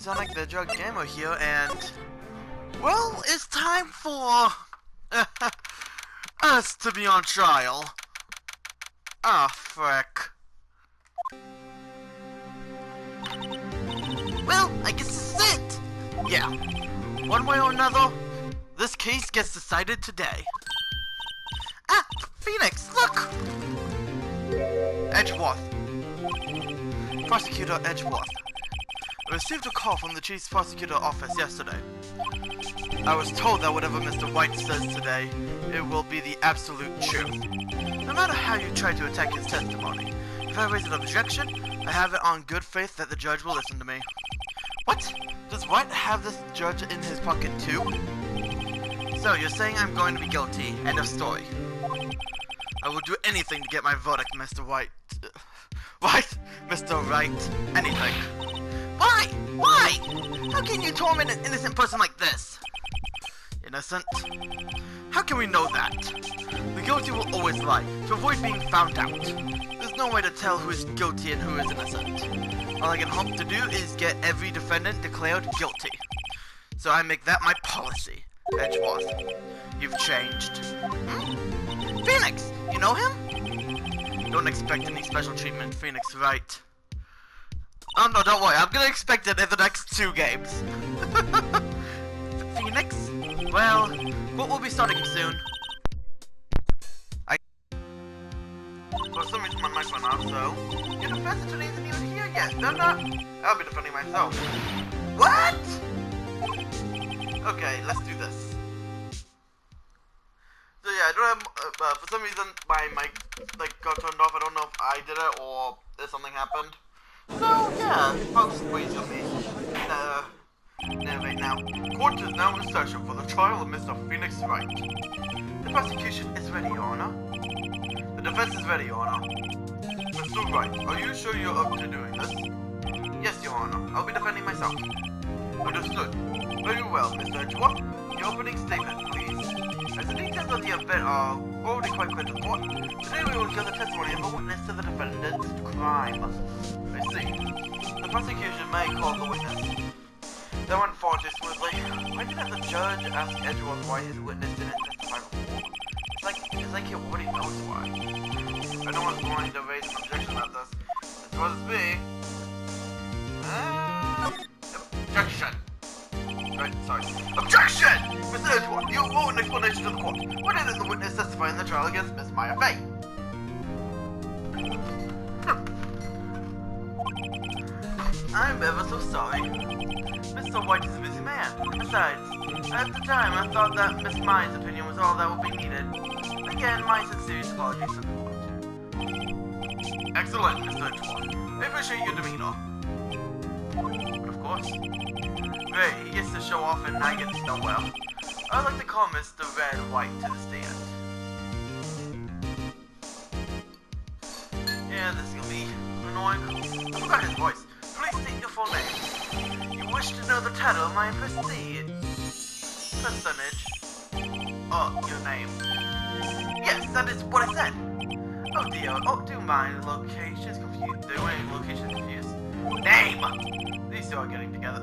Sonic the Drug Gamer here, and well, it's time for us to be on trial. Ah, frick. Well, I guess this is it. Yeah, one way or another, this case gets decided today. Ah, Phoenix, look! Edgeworth. Prosecutor Edgeworth. I received a call from the Chief Prosecutor office yesterday. I was told that whatever Mr. Wright says today, it will be the absolute truth. No matter how you try to attack his testimony, if I raise an objection, I have it on good faith that the judge will listen to me. What? Does Wright have this judge in his pocket too? So, you're saying I'm going to be guilty. End of story. I will do anything to get my verdict, Mr. Wright. Right? Mr. Wright. Anything. Why? Why? How can you torment an innocent person like this? Innocent? How can we know that? The guilty will always lie, to avoid being found out. There's no way to tell who is guilty and who is innocent. All I can hope to do is get every defendant declared guilty. So I make that my policy. Edgeworth, you've changed. Phoenix! You know him? Don't expect any special treatment, Phoenix, right? Oh no, don't worry, I'm gonna expect it in the next 2 games. Phoenix? Well, what will be starting soon? For some reason my mic went off, so... Your defense attorney isn't even here yet, no, I'll be defending myself. What?! Okay, let's do this. So yeah, I don't have, for some reason my mic, got turned off. I don't know if I did it or if something happened. So, yeah, folks, wait till me. Right now. Court is now in session for the trial of Mr. Phoenix Wright. The prosecution is ready, Your Honor. The defense is ready, Your Honor. Mr. Wright, are you sure you're up to doing this? Yes, Your Honor. I'll be defending myself. Understood. Very well, Mr. Edgeworth. Your opening statement, please. As the details of the event are already quite clear to the court, today we will hear the testimony of a witness to the defendant's crime. I see. The prosecution may call the witness. That went far too smoothly. Why didn't the judge ask Edgeworth why his witness didn't testify before? It's like he already knows why. If anyone's going to raise an objection about this, as well as me. Objection! Right, sorry. Objection! Mr. Edgeworth, you owe an explanation to the court. Why didn't the witness testify in the trial against Miss Maya Fay? I'm ever so sorry. Mr. White is a busy man. Besides, at the time I thought that Miss Maya's opinion was all that would be needed. Again, my sincerest apologies to the court. Excellent, Mr. Edgeworth. I appreciate your demeanor. But of course. Great, he gets to show off and I get nowhere. I'd like to call Mr. Red White to the stand. Yeah, this is gonna be annoying. I forgot his voice. Please state your full name. You wish to know the title of my prestige? Percentage. Oh, your name. Yes, that is what I said. Oh dear, oh, do mind locations confused. Doing locations confused. Name! These two are getting together,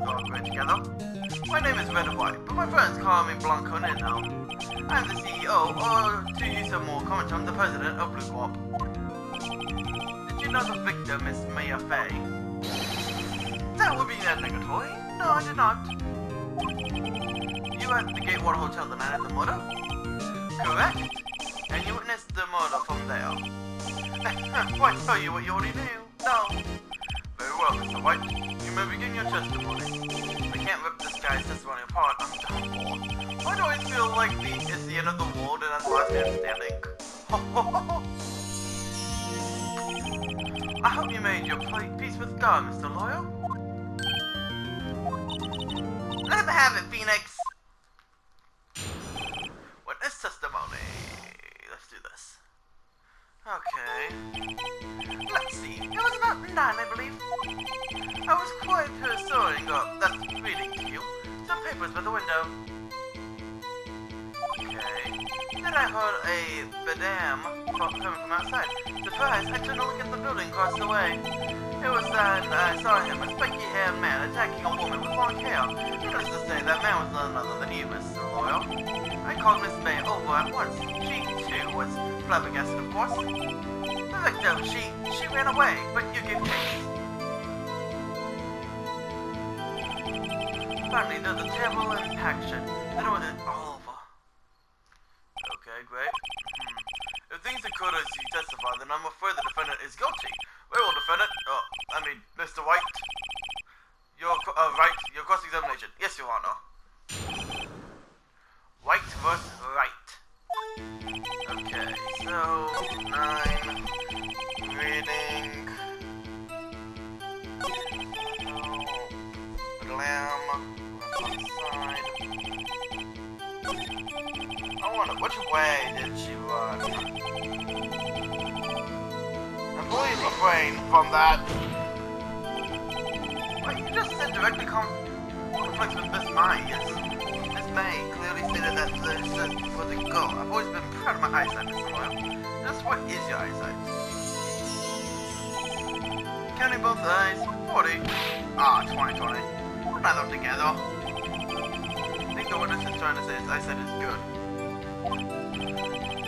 My name is Red White, but my friends call me Blanco now. I'm the CEO, or to use a more common term, the president of Blue Corp. Did you know the victim is Maya Fay? That would be negatory. No, I did not. You were at the Gatewater Hotel the night of the murder? Correct. And you witnessed the murder from there. Why tell you what you already knew? No. Very well, Mr. White. You may begin your testimony. I can't rip this guy's testimony apart. I'm done for. Why do I feel like it's the end of the world and I'm the last man standing? I hope you made your peace with God, Mr. Lawyer. Let him have it, Phoenix! Witness testimony. Let's do this. Okay. Let's see. It was about 9, I believe. I was quite pursuing that's reading to you. Some papers by the window. Okay. Then I heard a badam coming from outside. Surprised, I turned to look at the building across the way. It was then I saw him, a spiky-haired man, attacking a woman with long hair. Needless to say, that man was none other than you, Mr. Loyal. I called Miss May over at once. She, too, was flabbergasted, of course. The victim, she ran away, but you gave chase. Finally, there's a terrible impaction. Then it was all over. Okay, great. If things occurred as you testify, then I'm afraid the defendant is guilty. Very well, defendant. Mr. White. Wright, your cross-examination. Yes, Your Honor. White versus Wright. Okay, so 9 reading. Glam. Side. I wonder which way did she run? And please refrain from that. What you just said directly conflicts with Miss May. Yes, Miss May clearly stated that this is for the go. I've always been proud of my eyesight, Mr. Loyal. Just what is your eyesight? Counting both eyes, 40. 20/20. Put them together. I think the witness is trying to say his eyesight is good.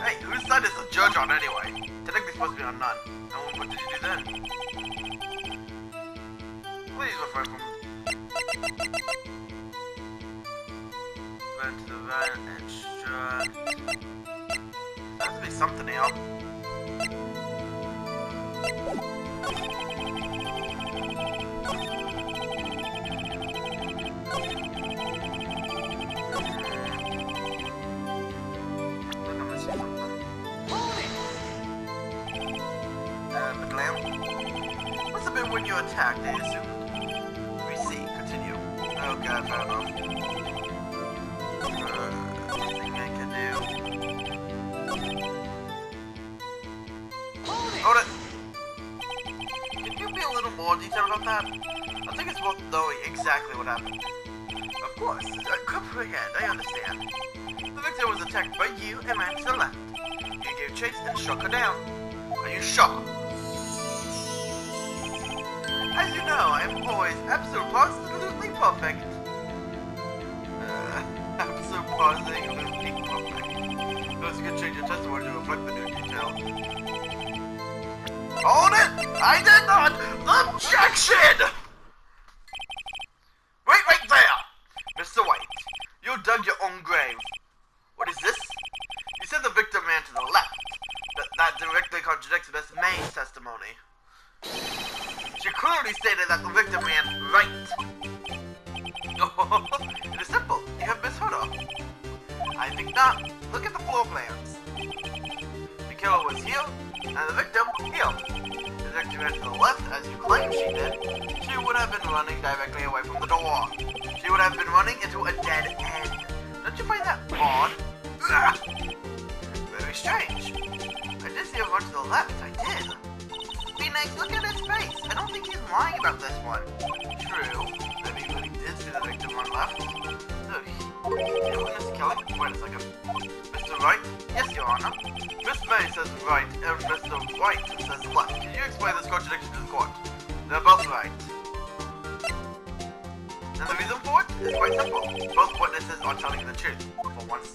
Hey, whose side is the judge on anyway? Technically supposed to be on none. And what did you do then? Please refer from vent to the vent and strut. There has to be something here. When you attacked, I assume. We see. Continue. Okay, fair enough. Anything I can do? Hold it! Can you be a little more detailed about that? I think it's worth knowing exactly what happened. Of course. Comprehend, I understand. The victim was attacked by you and ran to the left. You gave chase and struck her down. Are you sure? As you know, I am always absolutely perfect. Absolutely perfect. Those could change your testimony to reflect the new detail. Hold it! I did not! Objection! Wait right there! Mr. White, you dug your own grave. What is this? You said the victim ran to the left. That directly contradicts Miss May's testimony. She clearly stated that the victim ran right. It is simple. You have misheard her. I think not. Look at the floor plans. The killer was here, and the victim here. If the victim ran to the left, as you claim she did, she would have been running directly away from the door. She would have been running into a dead end. Don't you find that odd? Very strange. I did see her run to the left. I did. Phoenix, look at his face. I don't think he's lying about this one. True. I mean, when he did see the victim run left. So, he witnessed killing? Wait a second. Mr. Wright? Yes, Your Honor. Miss May says right, and Mr. Wright says left. Can you explain this contradiction to the court? They're both right. And the reason for it is quite simple. Both witnesses are telling the truth, for once.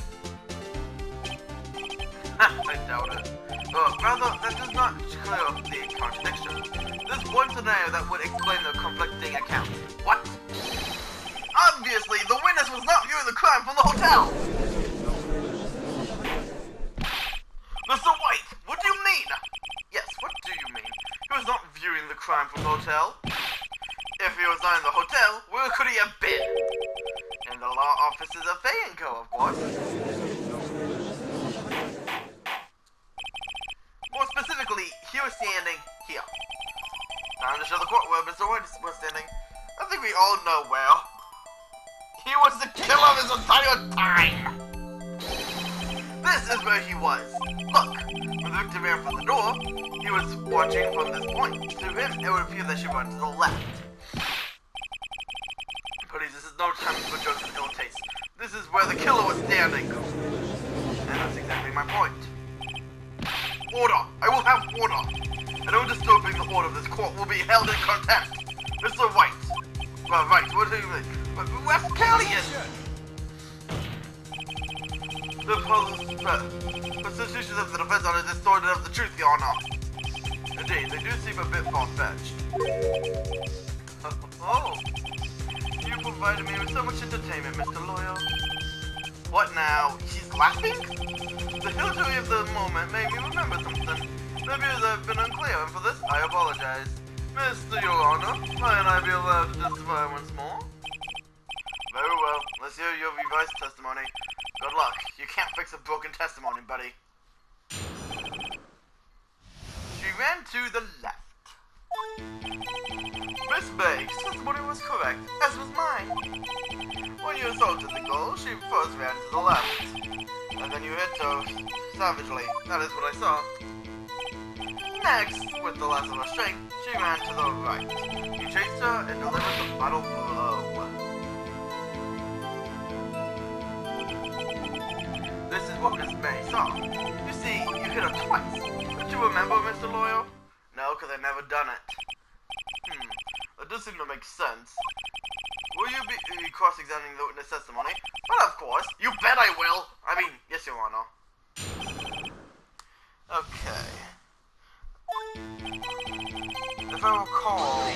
I doubt it. Rather, that does not clear up the contradiction. There's one scenario that would explain the conflicting accounts. What? Obviously, the witness was not viewing the crime from the hotel! Mr. White, what do you mean? Yes, what do you mean? He was not viewing the crime from the hotel. If he was not in the hotel, where could he have been? In the law offices of Fay & Co, of course. More specifically, he was standing here. Time to show the court where Mr. White was standing. I think we all know where. He was the killer of his entire time! This is where he was. Look, when the victim ran from the door, he was watching from this point. To him, it would appear that she ran to the left. Please, this is no time for jokes and ill taste. This is where the killer was standing. And That's exactly my point. Order! I will have order! Anyone disturbing the order of this court will be held in contempt! Mr. Wright! Well, Wright, what do you mean? West Callion! The constitution of the defense are distorted of the truth, Your Honor. Indeed, they do seem a bit far-fetched. Oh! You provided me with so much entertainment, Mr. Lawyer. What now? She's laughing? The history of the moment made me remember something. Maybe I've been unclear, and for this, I apologize. Mr. Your Honor, might I be allowed to testify once more? Very well. Let's hear your revised testimony. Good luck. You can't fix a broken testimony, buddy. She ran to the left. Miss Meg's testimony was correct, as was mine. When you assaulted the girl, she first ran to the left. And then you hit her savagely. That is what I saw. Next, with the last of her strength, she ran to the right. You chased her and delivered the fatal blow. This is what Miss May saw. You see, you hit her twice. Don't you remember, Mr. Lawyer? No, because I've never done it. That does seem to make sense. Will you be cross-examining the witness testimony? Well, of course. You bet I will. I mean, yes, Your Honor. Okay. If I recall...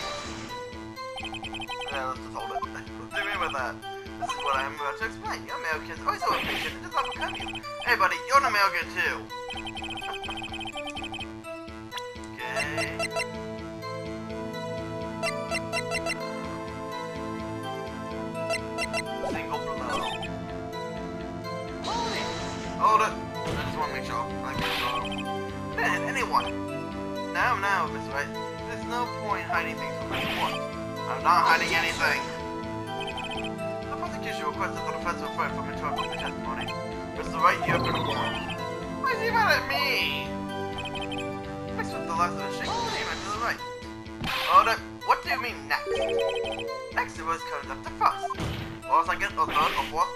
Yeah, let's just hold it. What do you mean by that? This is what I am about to explain. You Americans always so impatient and just overcome you. Hey, buddy, you're an American too. Okay. Single blow. Hold it. I just want to make sure. Man, anyone. Now, Miss Wright. There's no point hiding things from anyone. I'm not hiding anything. The prosecution requested the defense refrain from interrupting the testimony. Mr. Wright, you have been warned. Why is he mad at me? Next with the last of the shake, she went to the right. Hold it. What do you mean next? Next it was conducted first. Or second, or third, or fourth.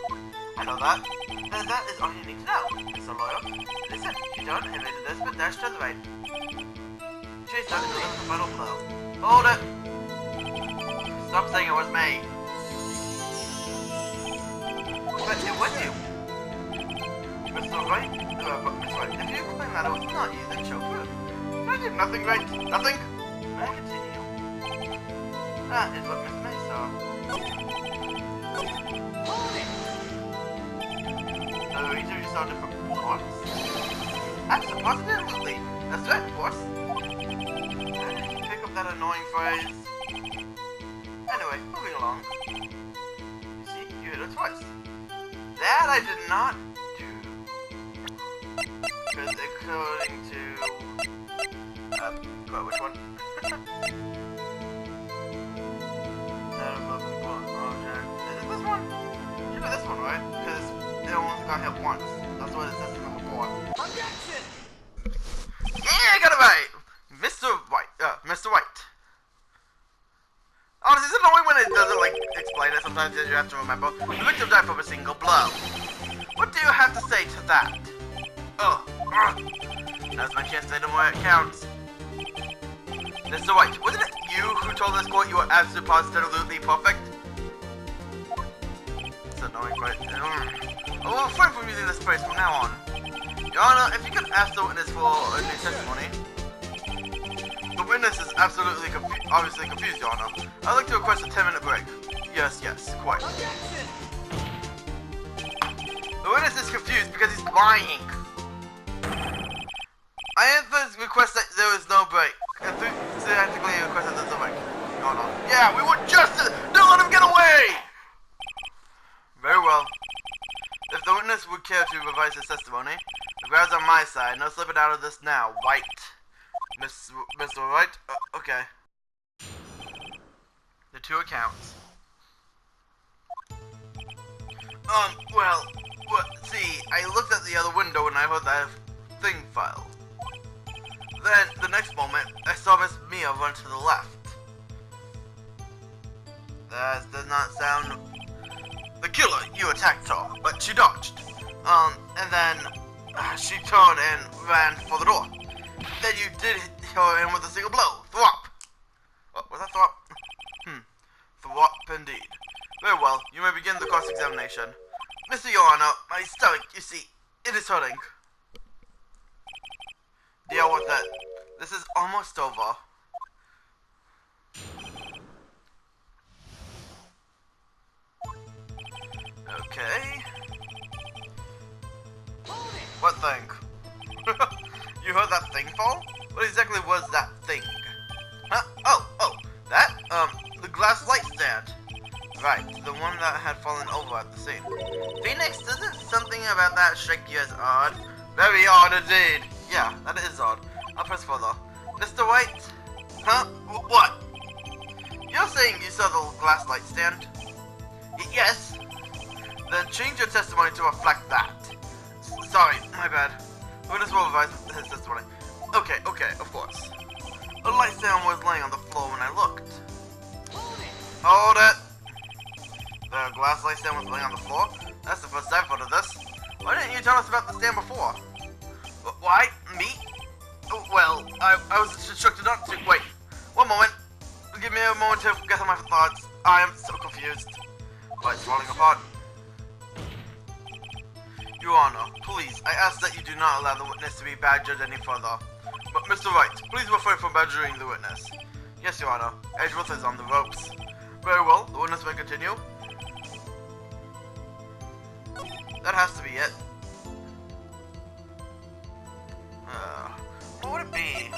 I know that. Then that is all you need to know, Mr. Lawyer. Listen, she turned and made a desperate dash to the right. She started to deliver the final blow. Hold it! Stop saying it was me. But it was you. Mr. Wright, Miss Wright, if you claim that it was not you, then show proof. I did nothing, right? Nothing? May I continue? That is what Miss May saw. So each of you saw different reports? Absolutely. That's right, of course. Pick up that annoying phrase. Anyway, moving along. You see, you hit her twice. That I did not do. Because according to... well, which one? Is it this one? Should be this one, right? Because it only got hit once. That's what it says in the report. Objection! Yeah, I got it right! Mr. Wright. Honestly, it's annoying when it doesn't, like, explain it. Sometimes you have to remember. The victim died from a single blow. What do you have to say to that? Now's my chance to hit him where it counts. Mr. Wright, wasn't it you who told this court you were absolutely perfect? It's annoying, but... I will refrain from using this phrase from now on. Your Honor, if you could ask the witness for a new testimony. The witness is obviously confused, Your Honor. I'd like to request a 10-minute break. Yes, quite. The witness is confused because he's lying. I request that there is no break. Enthusiastically requested there's no break. Your Honor. Yeah, we want justice! Don't let him get away! Very well. If the witness would care to revise his testimony, the ground's on my side. No slipping out of this now. White. Mr. Wright? Okay. The two accounts. Well, see, I looked at the other window and I heard that thing file. Then, the next moment, I saw Miss Mia run to the left. That does not sound... The killer, you attacked her, but she dodged. And then She turned and ran for the door. Then you did hit her in with a single blow. Thwop! Oh, was that thwop? Thwop indeed. Very well, you may begin the cross-examination. Mr. Your Honor, my stomach, you see, it is hurting. Deal with it. This is almost over. Okay. What thing? You heard that thing fall? What exactly was that thing? Huh? Oh, that? The glass light stand. Right, the one that had fallen over at the scene. Phoenix, isn't something about that strike you as odd? Very odd indeed. Yeah, that is odd. I'll press further. Mr. Wright? Huh? What? You're saying you saw the glass light stand? Yes. Then change your testimony to reflect that. Sorry, my bad. Witness will revise his testimony. Okay, of course. The light stand was laying on the floor when I looked. Hold it! The glass light stand was laying on the floor? That's the first I've heard of this. Why didn't you tell us about the stand before? Why? Me? Well, I was instructed not to. Wait, one moment. Give me a moment to gather my thoughts. I am so confused. Light's falling apart. Your Honor, please, I ask that you do not allow the witness to be badgered any further. But Mr. Wright, please refrain from badgering the witness. Yes, Your Honor. Edgeworth is on the ropes. Very well, the witness may continue. That has to be it. What would it be?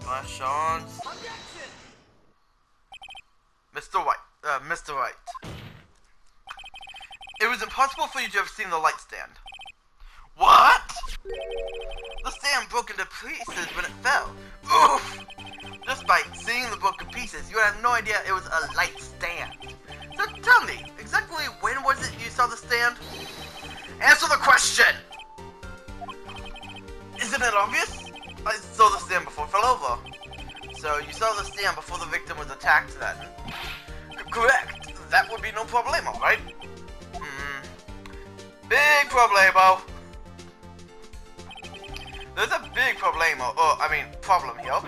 Glass shards. Mr. Wright. It was impossible for you to have seen the light stand. What? The stand broke into pieces when it fell. Oof! Just by seeing the broken pieces, you would have no idea it was a light stand. So tell me, exactly when was it you saw the stand? Answer the question! Isn't it obvious? I saw the stand before it fell over. So you saw the stand before the victim was attacked then? Correct. That would be no problemo, right? Big problemo. There's a big problemo, problem here.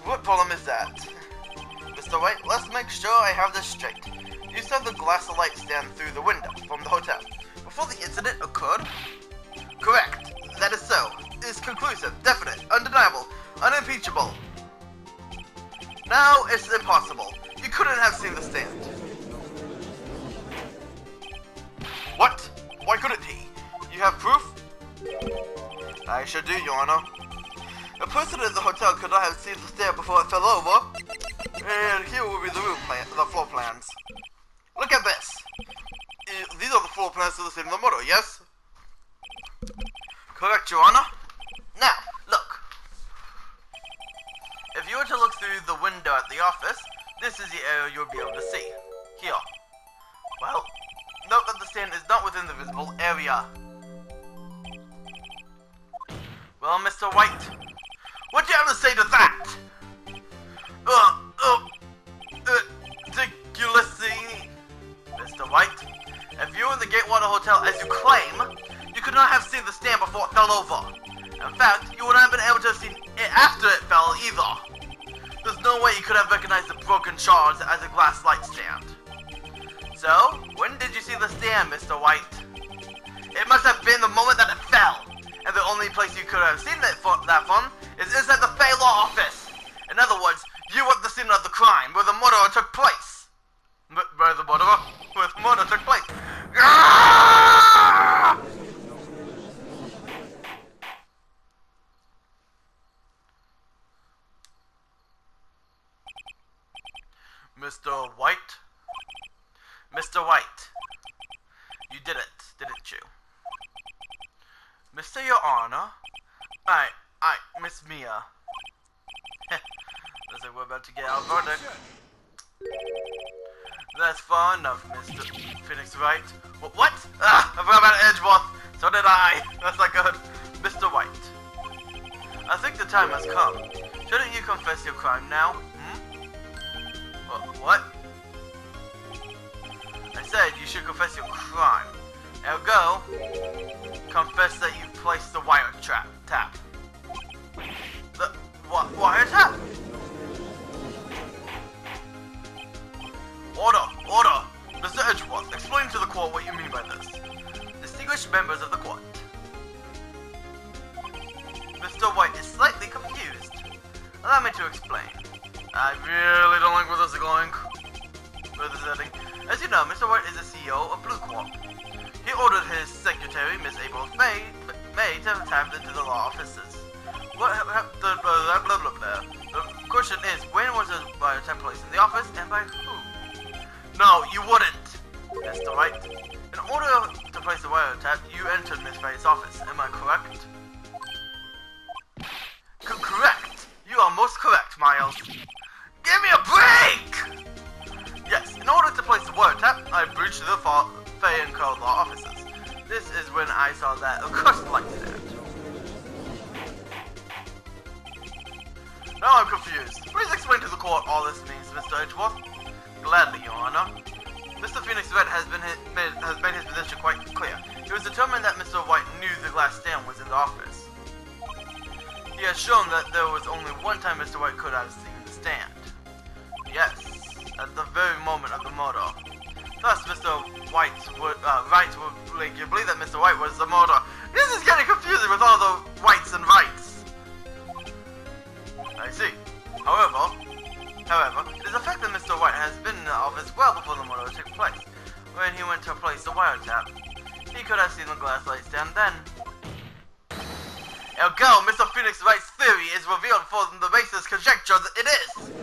What problem is that? Mr. Wright, let's make sure I have this straight. You saw the glass light stand through the window from the hotel before the incident occurred? Correct. That is so. It is conclusive, definite, undeniable, unimpeachable. Now it's impossible. You couldn't have seen the stand. What? Why couldn't he? You have proof? I sure do, Your Honor. A person in the hotel could not have seen the stand before it fell over. And here will be the floor plans. Look at this. These are the floor plans to the scene of the murder, yes? Correct, Your Honor. Now, look. If you were to look through the window at the office, this is the area you'll be able to see. Here. Well, note that the stand is not within the visible area. Well, Mr. White, what do you have to say to that? Ridiculously. Mr. White, if you were in the Gatewater Hotel as you claim, you could not have seen the stand before it fell over. In fact, you would not have been able to have seen it after it fell either. There's no way you could have recognized the broken shards as a glass light stand. So, when did you see the stand, Mr. White? It must have been the moment that it fell. And the only place you could have seen that from is inside the Fay Law office. In other words, you were at the scene of the crime where the murder took place. Where the murder took place. Ah! Mr. White? Mr. White, you did it, didn't you? Mr. Your Honor, Miss Mia. Looks like we're about to get our verdict. That's far enough, Mr. Phoenix Wright. What? I forgot about Edgeworth. So did I. That's not good. Mr. White, I think the time has come. Shouldn't you confess your crime now? What? I said you should confess your crime. Ergo, confess that you placed the tap. The wiretap? Order! Mr. Edgeworth, explain to the court what you mean by this. Distinguished members of the court. Mr. White is slightly confused. Allow me to explain. I really don't like where this is going. As you know, Mr. Wright is the CEO of Blue Corp. He ordered his secretary, Miss April May to tap into the law offices. What happened? Blah blah blah blah. The question is, when was the wiretap placed in the office and by who? No, you wouldn't, Mr. Wright. In order to place the wiretap, you entered Miss May's office. Am I correct? Correct. You are most correct, Miles. Give me a break! Yes, in order to place the wiretap, I breached the Fay and Co. law offices. This is when I saw that across the light stand. Now I'm confused. Please explain to the court all this means, Mr. Edgeworth. Gladly, Your Honor. Mr. Phoenix Red has made his position quite clear. He was determined that Mr. White knew the glass stand was in the office. He has shown that there was only one time Mr. White could have seen the stand. Yes, at the very moment of the murder. Thus, Mr. Wright would make you believe that Mr. White was the murderer. This is getting confusing with all the Whites and Wrights. I see. However, it is a fact that Mr. White has been in the office well before the murder took place. When he went to place the wiretap, he could have seen the glass light stand then. Ergo, Mr. Phoenix Wright's theory is revealed for the basis conjecture that it is.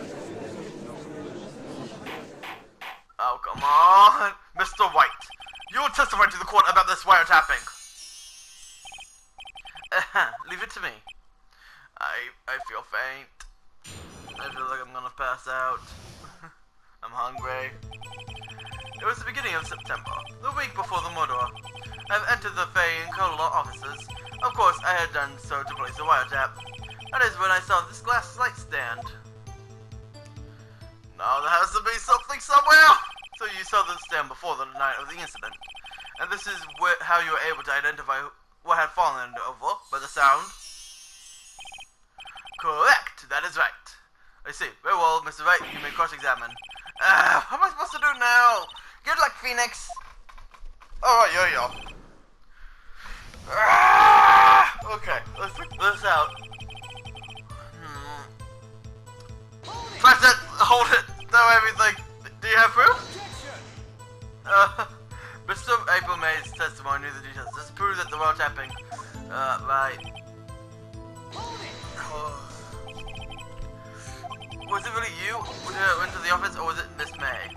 Oh, come on. Mr. White, you will testify to the court about this wiretapping. Leave it to me. I feel faint. I feel like I'm gonna pass out. I'm hungry. It was the beginning of September, the week before the murder. I've entered the Fay and Co. law offices. Of course, I had done so to place a wiretap. That is when I saw this glass light stand. Now there has to be something somewhere! So you saw the stand before the night of the incident. And this is how you were able to identify what had fallen over by the sound? Correct! That is right. I see. Very well, Mr. Wright, you may cross-examine. What am I supposed to do now? Good luck, Phoenix! Alright, yo. Okay, let's check this out. Press it! Hold it! Know everything! Do you have proof? Mr. April May's testimony knew the details. This proves that the wiretapping. Right. Was it really you who went to the office, or was it Miss May?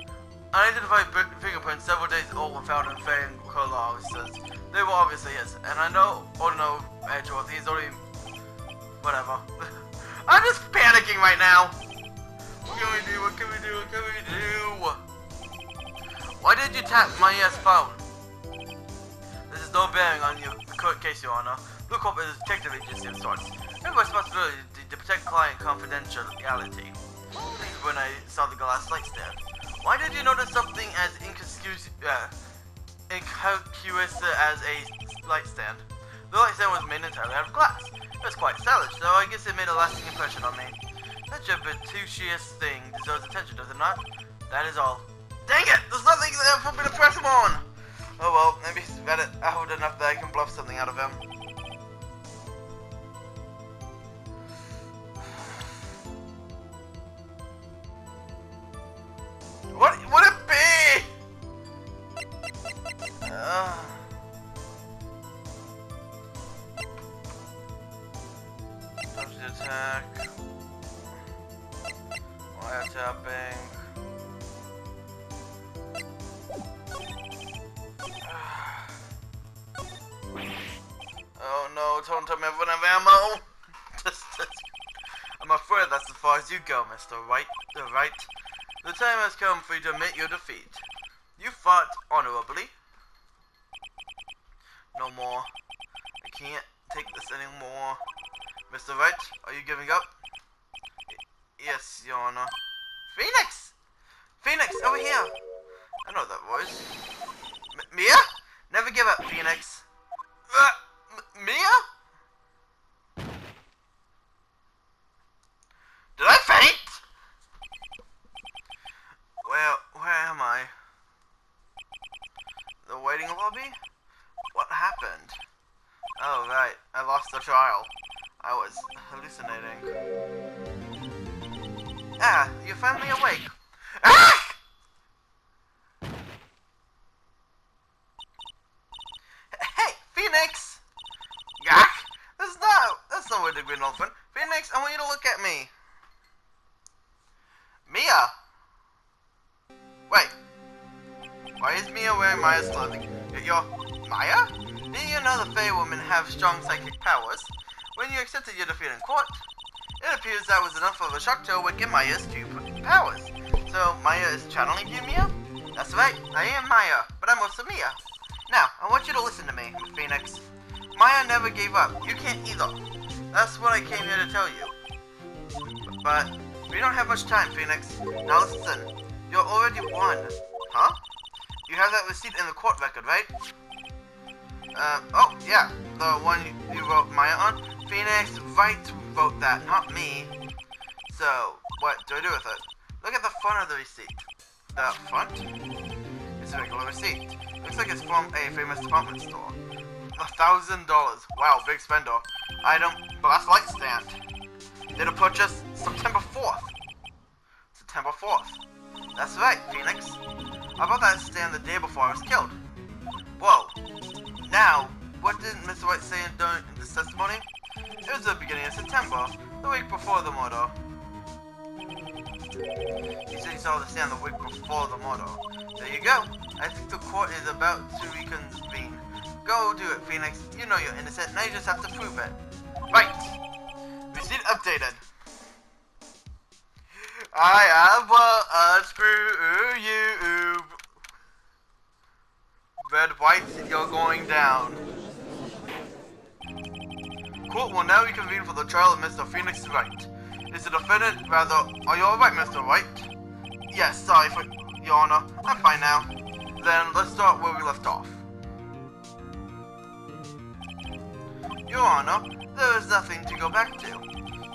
Unidentified fingerprints several days old were found in Fay and Co. law offices. They were obviously his, and I know, Edgeworth, he's already... whatever. I'm just panicking right now! What can we do? Why did you tap my phone? This is no bearing on your court case, Your Honor. Blue Corp is a detective agency of sorts. I have a responsibility to protect client confidentiality. This is when I saw the glass light stand. Why did you notice something as inconspicuous as a light stand? The light stand was made entirely out of glass. It was quite stylish, so I guess it made a lasting impression on me. Such a gratuitous thing deserves attention, does it not? That is all. Dang it! There's nothing there for me to press him on! Oh well, maybe he's read it out enough that I can bluff something out of him. What would it be? Dodge the attack. Wiretapping. Oh no, don't tell me I have ammo! I'm afraid that's as far as you go, Mr. Wright. The time has come for you to admit your defeat. You fought honorably. No more. I can't take this anymore. Mr. Wright, are you giving up? Yes, Your Honor. Phoenix! Phoenix, over here! I know that voice. Mia? Never give up, Phoenix. Mia? Did I faint? Where am I? The waiting lobby? What happened? Oh, right. I lost the trial. I was hallucinating. Ah, you're finally awake. Ah! Hey, Phoenix! Gah! That's no way to greet an old friend. Phoenix, I want you to look at me. Mia! Wait. Why is Mia wearing Maya's clothing? You're Maya? Didn't you know the Fey women have strong psychic powers? When you accepted your defeat in court, it appears that was enough of a shock to awaken Maya's true powers. So, Maya is channeling you, Mia? That's right, I am Maya, but I'm also Mia. Now, I want you to listen to me, Phoenix. Maya never gave up. You can't either. That's what I came here to tell you. But we don't have much time, Phoenix. Now listen. You're already won. Huh? You have that receipt in the court record, right? Oh, yeah. The one you wrote Maya on? Phoenix, Wright wrote that, not me. So, what do I do with it? Look at the front of the receipt. The front? It's a regular receipt. Looks like it's from a famous department store. $1,000. Wow, big spender. Item, glass light stand. Did a purchase September 4th. September 4th. That's right, Phoenix. I bought that stand the day before I was killed. Whoa. Now, what did Mr. Wright say during this testimony? It was the beginning of September, the week before the murder. He said he saw the stand the week before the murder. There you go. I think the court is about to reconvene. Go do it, Phoenix. You know you're innocent, now you just have to prove it. Right. Receipt updated. I have a screw you. Red, white, you're going down. Court will now reconvene for the trial of Mr. Phoenix Wright. Is the defendant rather... Are you alright, Mr. Wright? Yes, sorry for... Your Honor. I'm fine now. Then let's start where we left off. Your Honor, there is nothing to go back to.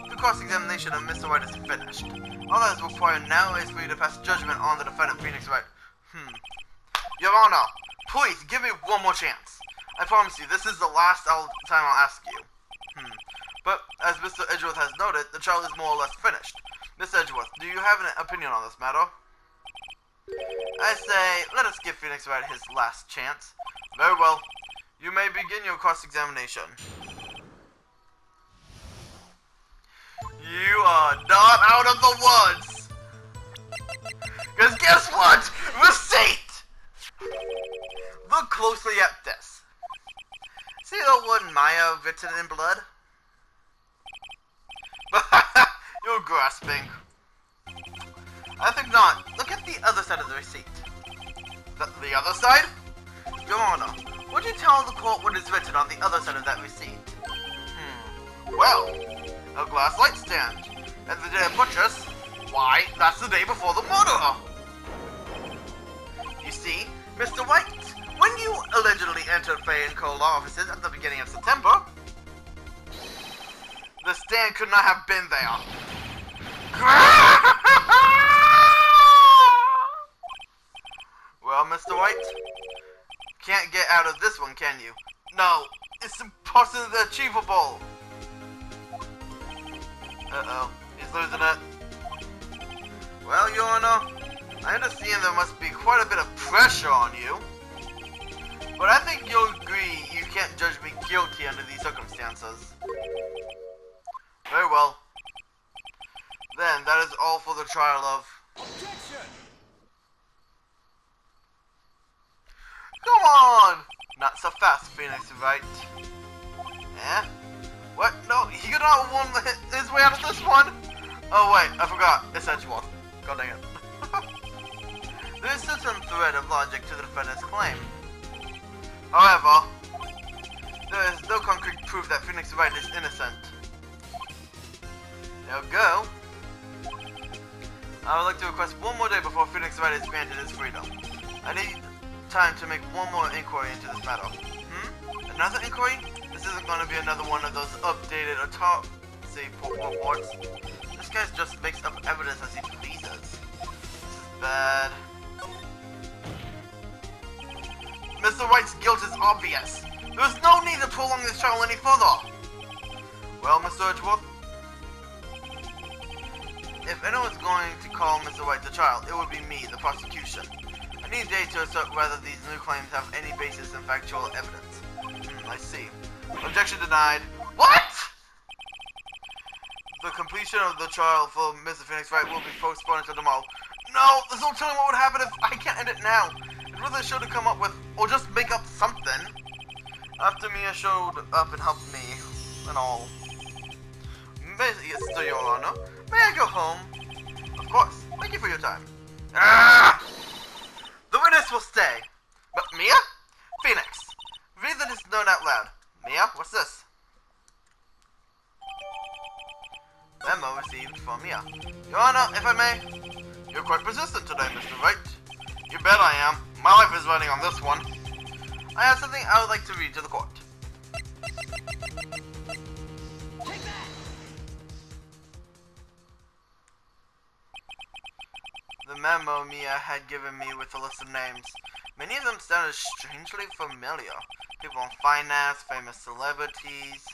The cross-examination of Mr. Wright is finished. All that is required now is for you to pass judgment on the defendant Phoenix Wright. Your Honor, please give me one more chance. I promise you, this is the last time I'll ask you. But, as Mr. Edgeworth has noted, the trial is more or less finished. Miss Edgeworth, do you have an opinion on this matter? I say, let us give Phoenix Wright his last chance. Very well. You may begin your cross-examination. You are not out of the woods! Because guess what? Receipt! Look closely at this. See the word Maya written in blood? You're grasping. I think not. Look at the other side of the receipt. The other side? Your Honor, would you tell the court what is written on the other side of that receipt? Well, a glass light stand. And the day of purchase, why, that's the day before the murder. You see, Mr. White, when you allegedly entered Fay and Co. law offices at the beginning of September, the stand could not have been there. Well, Mr. White, can't get out of this one, can you? No, it's impossibly achievable. Uh-oh, he's losing it. Well, Your Honor, I understand there must be quite a bit of pressure on you. But I think you'll agree you can't judge me guilty under these circumstances. Very well. Then, that is all for the trial of... Objection! Come on! Not so fast, Phoenix Wright. Eh? What? No, he could not have won his way out of this one! Oh wait, I forgot. It's Edgeworth. God dang it. There is still some thread of logic to the defendant's claim. However, there is no concrete proof that Phoenix Wright is innocent. Now go. I would like to request one more day before Phoenix Wright is granted his freedom. I need time to make one more inquiry into this matter. Another inquiry? This isn't going to be another one of those updated autopsy reports. This guy just makes up evidence as he pleases. This is bad. Mr. Wright's guilt is obvious. There is no need to prolong this trial any further. Well, Mr. Edgeworth, if anyone's going to call Mr. Wright to trial, it would be me, the prosecution. I need a day to assert whether these new claims have any basis in factual evidence. I see. Objection denied. What?! The completion of the trial for Mr. Phoenix Wright will be postponed until tomorrow. No! There's no telling what would happen if I can't end it now. It's really sure to come up with, or just make up something. After Mia showed up and helped me, and all. Yes, Your Honor. May I go home? Of course. Thank you for your time. Ah! The witness will stay. But Mia? Phoenix. Read that is known out loud. Mia, what's this? Memo received from Mia. Your Honor, if I may. You're quite persistent today, Mr. Wright. You bet I am. My life is running on this one. I have something I would like to read to the court. Take that! The memo Mia had given me with a list of names. Many of them sounded strangely familiar. People in finance, famous celebrities.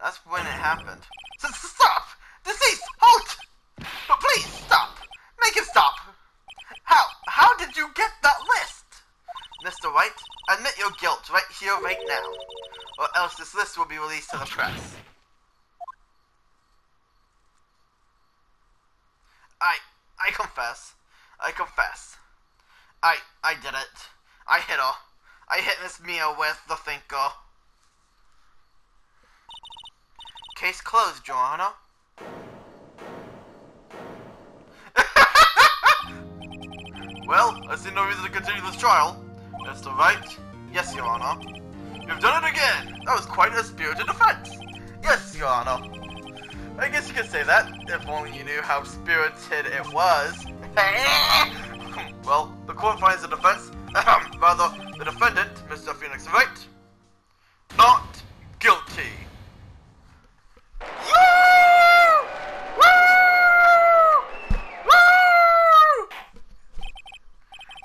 That's when it happened. Stop! Deceased! Halt! But please, stop! Make him stop! How did you get that list? Mr. Wright, admit your guilt right here, right now. Or else this list will be released to the press. I confess. I confess. I did it. I hit her. I hit Miss Mia with the thinker. Case closed, Your Honor. Well, I see no reason to continue this trial. Mr. Wright? Yes, Your Honor. You've done it again! That was quite a spirited defense! Yes, Your Honor. I guess you could say that, if only you knew how spirited it was. Well, the court finds the defense, rather, the defendant, Mr. Phoenix Wright, not guilty. Woo! Woo! Woo!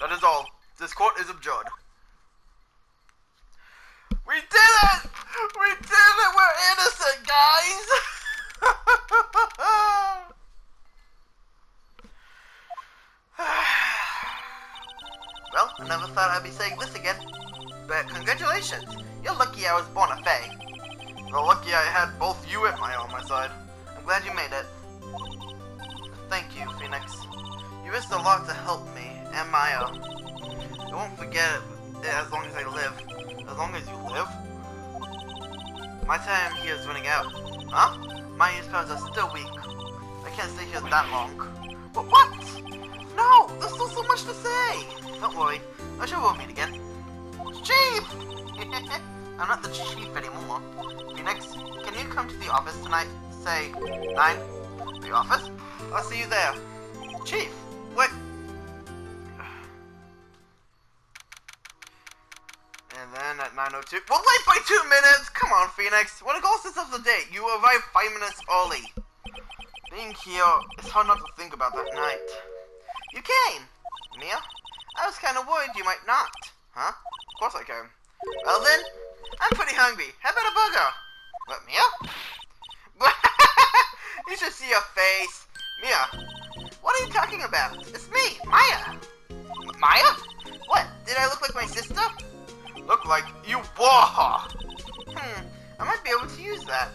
That is all. This court is adjourned. We did it! We did it! We're innocent, guys! Well, I never thought I'd be saying this again. But congratulations! You're lucky I was born a Fae. Well, lucky I had both you and Maya on my side. I'm glad you made it. Thank you, Phoenix. You risked a lot to help me, and Maya. I won't forget it as long as I live. As long as you live? My time here is running out. Huh? My use powers are still weak. I can't stay here that long. But what? No! There's still so much to say! Don't worry. I'm sure we'll meet again. Chief! I'm not the chief anymore. Phoenix, can you come to the office tonight? Say, 9? The office? I'll see you there. Chief, what? And then at 9:02, we're late by 2 minutes! Come on, Phoenix. What a goal sense of the day. You arrived 5 minutes early. Being here, it's hard not to think about that night. You came! Mia? I was kind of worried you might not. Huh? Of course I came. Well then, I'm pretty hungry. How about a burger? What, Mia? You should see your face. Mia, what are you talking about? It's me, Maya. Maya? What? Did I look like my sister? Look like you were her. I might be able to use that.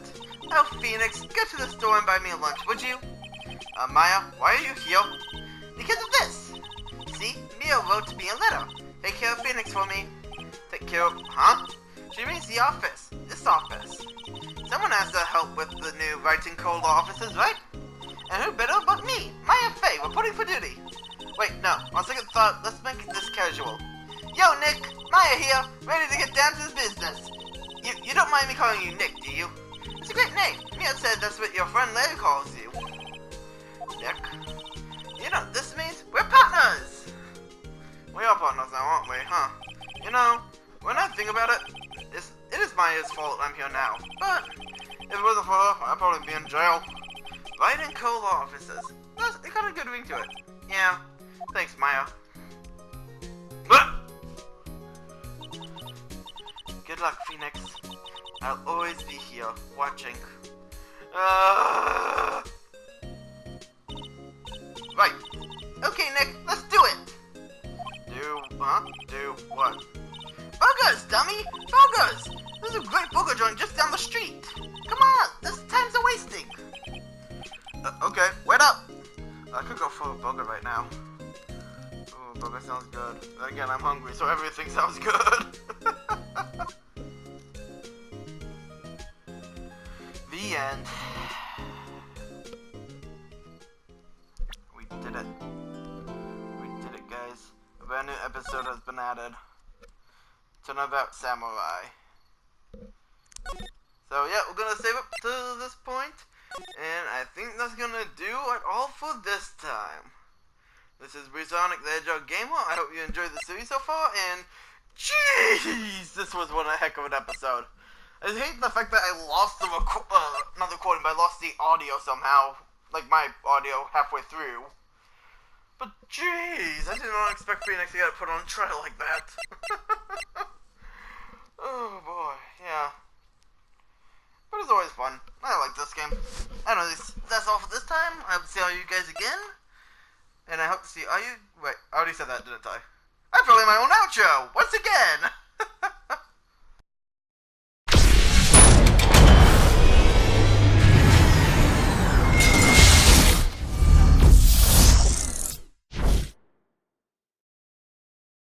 Oh, Phoenix, go to the store and buy me a lunch, would you? Maya, why are you here? Because of this. See, Mia wrote me a letter. Take care of Phoenix for me. Take care of, huh? She means the office. This office. Someone has to help with the new writing code offices, right? And who better but me, Maya Faye, reporting for duty. Wait, no, on second thought, let's make this casual. Yo, Nick, Maya here, ready to get down to the business. You don't mind me calling you Nick, do you? It's a great name. Mia said that's what your friend Larry calls you. Nick? You know what this means? We're partners! We are partners now, aren't we, huh? You know, when I think about it, it is Maya's fault I'm here now. But if it wasn't for her, I'd probably be in jail. Wright and co law officers. It got a good ring to it. Yeah. Thanks, Maya. Good luck, Phoenix. I'll always be here, watching. Right. Okay, Nick, let's do it! Do what? Burgers, dummy! Burgers! There's a great burger joint just down the street! Come on, this time's a wasting! Okay, wait up! I could go for a burger right now. Ooh, burger sounds good. Again, I'm hungry, so everything sounds good. The end. We did it. We did it, guys. A brand new episode has been added. To know about samurai. So yeah, we're gonna save up to this point. And I think that's gonna do it all for this time. This is Sonic the Hedgehog Gamer. I hope you enjoyed the series so far, and jeez, this was one heck of an episode. I hate the fact that I lost the not the recording, but I lost the audio somehow, like my audio halfway through. But jeez, I did not expect Phoenix to get put on trial like that. Oh boy, yeah. But it's always fun. I like this game. Anyways, that's all for this time. I hope to see all you guys again. And I hope to see all you... Wait, I already said that, didn't I? I'm filling my own outro! Once again!